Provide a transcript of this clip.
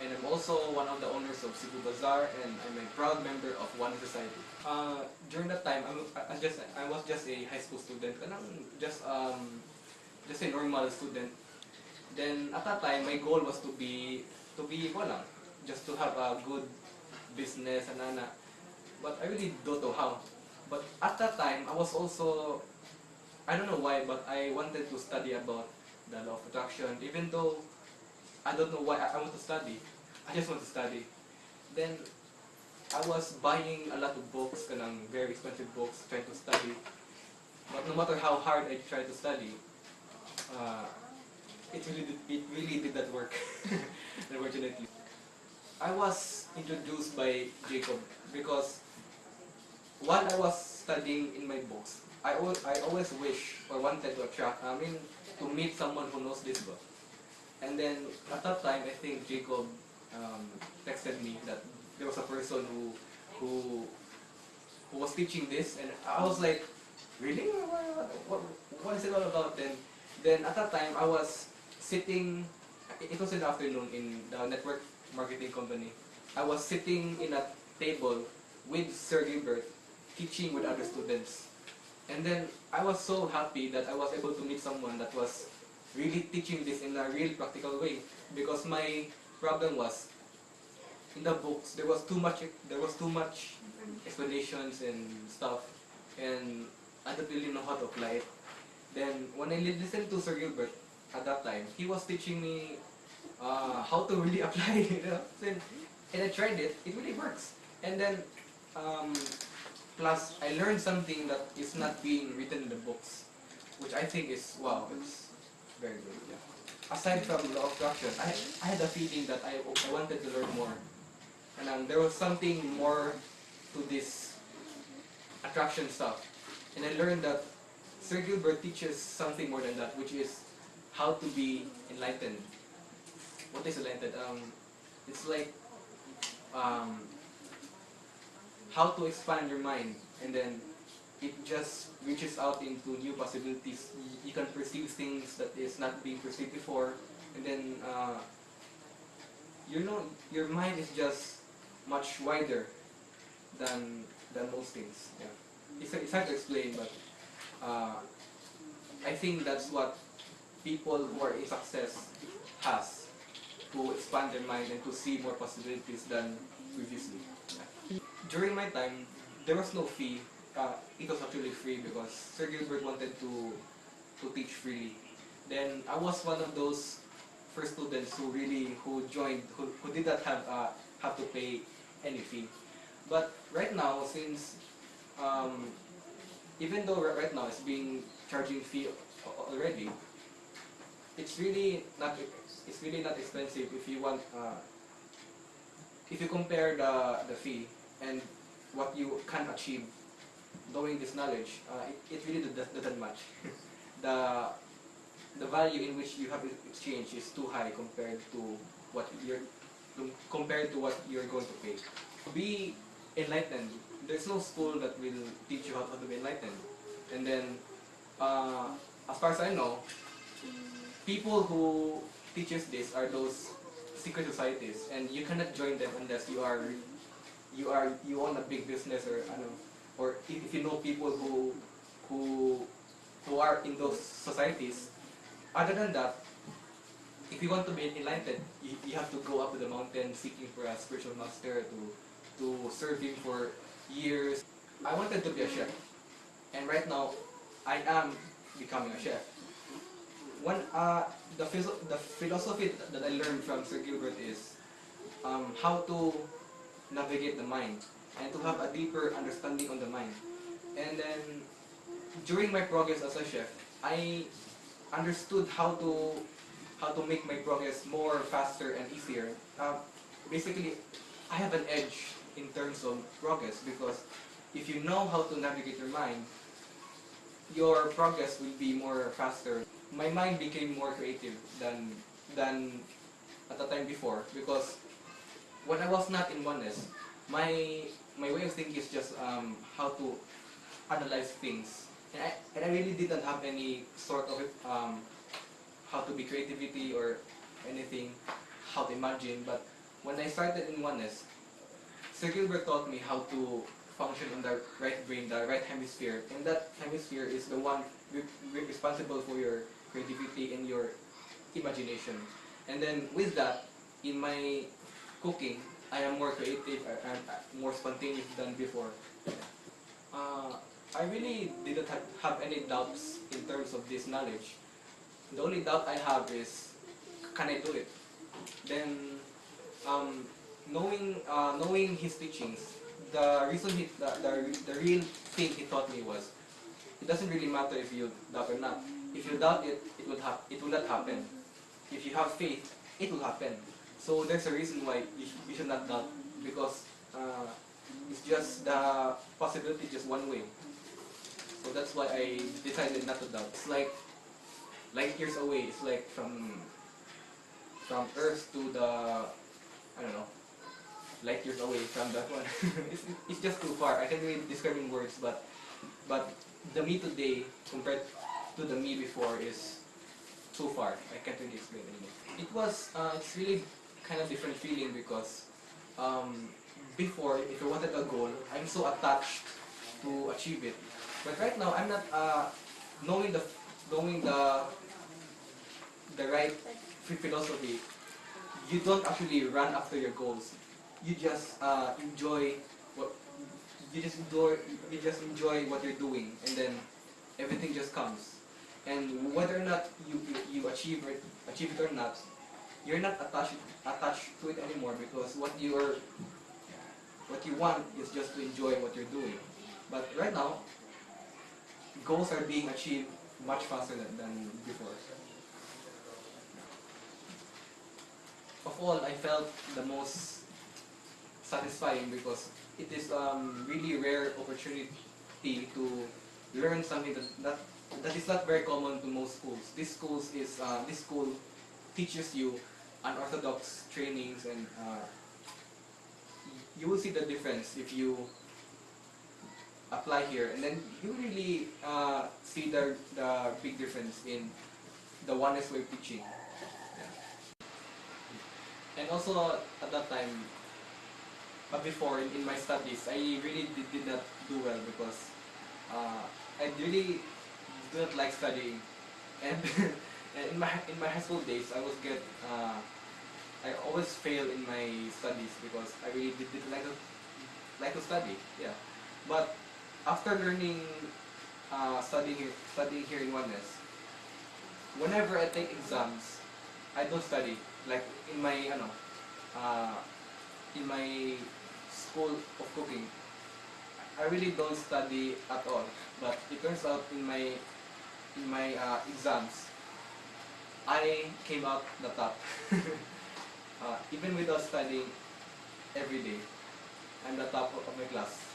and I'm also one of the owners of Cebu Bazaar, and I'm a proud member of One Society. During that time, I was just a high school student, and I'm just a normal student. Then at that time, my goal was to be wala, just to have a good business and ana. But I really don't know how. But at that time, I was also, I don't know why, but I wanted to study about the law of attraction, even though I don't know why I want to study. I just want to study. Then I was buying a lot of books, kanang very expensive books, trying to study. But no matter how hard I tried to study, uh, it really did not work. Unfortunately, I was introduced by Jacob because while I was studying in my books, I always wish or wanted to to meet someone who knows this book. And then at that time, I think Jacob texted me that there was a person who who was teaching this, and I was like, really? What is it all about? Then at that time, I was sitting. It was in the afternoon in the network marketing company. I was sitting in a table with Sir Gilbert, teaching with other students. And then I was so happy that I was able to meet someone that was really teaching this in a real practical way. Because my problem was, in the books there was too much explanations and stuff, and I don't really know how to apply it. Then when I listened to Sir Gilbert at that time, he was teaching me how to really apply it. And I tried it. It really works. And then um, plus I learned something that is not being written in the books, which I think is wow. It's very good. Yeah. Aside from law of attraction, I had a feeling that I wanted to learn more, and there was something more to this attraction stuff, and I learned that Sir Gilbert teaches something more than that, which is how to be enlightened. What is enlightened? It's like um, how to expand your mind, and then it just reaches out into new possibilities. You can perceive things that is not being perceived before, and then your mind is just much wider than most things. Yeah, it's hard to explain, but I think that's what people who are in success has, to expand their mind and to see more possibilities than previously. Yeah. During my time, there was no fee. It was actually free because Sir Gilbert wanted to teach freely. Then I was one of those first students who joined, who did not have to pay any fee. But right now, since even though right now it's being charging fee already, it's really not expensive if you want if you compare the fee and what you can achieve knowing this knowledge. It really doesn't match. the the value in which you have exchange is too high compared to what you're going to pay. To be enlightened, there's no school that will teach you how to be enlightened. And then, as far as I know, people who teaches this are those secret societies, and you cannot join them unless you own a big business, or I don't know, or if you know people who who are in those societies. Other than that, if you want to be enlightened, you have to go up to the mountain seeking for a spiritual master to serve him for years. I wanted to be a chef, and right now I am becoming a chef. The philosophy that I learned from Sir Gilbert is how to navigate the mind and to have a deeper understanding on the mind. And then during my progress as a chef, I understood how to make my progress more faster and easier. Basically, I have an edge in terms of progress because if you know how to navigate your mind, your progress will be more faster. My mind became more creative than at the time before, because when I was not in oneness, my way of thinking is just how to analyze things, and I really didn't have any sort of how to be creativity or anything, how to imagine. But when I started in oneness, Sir Gilbert taught me how to function on the right brain, the right hemisphere, and that hemisphere is the one responsible for your creativity and your imagination. And then with that, in my cooking, I am more creative and more spontaneous than before. Uh, I really didn't have any doubts in terms of this knowledge. The only doubt I have is, can I do it? Then, um, knowing his teachings, the reason the real thing he taught me was, it doesn't really matter if you doubt or not. If you doubt it, it will not happen. If you have faith, it will happen. So there's a reason why you should not doubt, because it's just the possibility is just one way. So that's why I decided not to doubt. It's like light years away. It's like from Earth to the, I don't know, light years away from that one. it's just too far. I can't really describe in words, but the me today compared to the me before is too far. I can't really explain anymore. It's really kind of different feeling because before, if I wanted a goal, I'm so attached to achieve it. But right now, I'm not knowing the right philosophy. You don't actually run after your goals. You just enjoy what you just enjoy what you're doing, and then everything just comes. And whether or not you achieve it or not, you're not attached to it anymore, because what you want is just to enjoy what you're doing. But right now, goals are being achieved much faster than before. Of all, I felt the most satisfying because it is really rare opportunity to learn something that is not very common to most schools. This school teaches you unorthodox trainings, and you will see the difference if you apply here, and then you really see the big difference in the oneness way of teaching. And also at that time, before in my studies, I really did not do well because I really do not like studying, and, and in my high school days, I always fail in my studies because I really didn't like to study. Yeah, but after learning studying here in oneness, whenever I take exams, I don't study. Like uh, in my school of cooking, I really don't study at all. But it turns out in my exams, I came out the top. Even without studying every day, I'm the top of my class.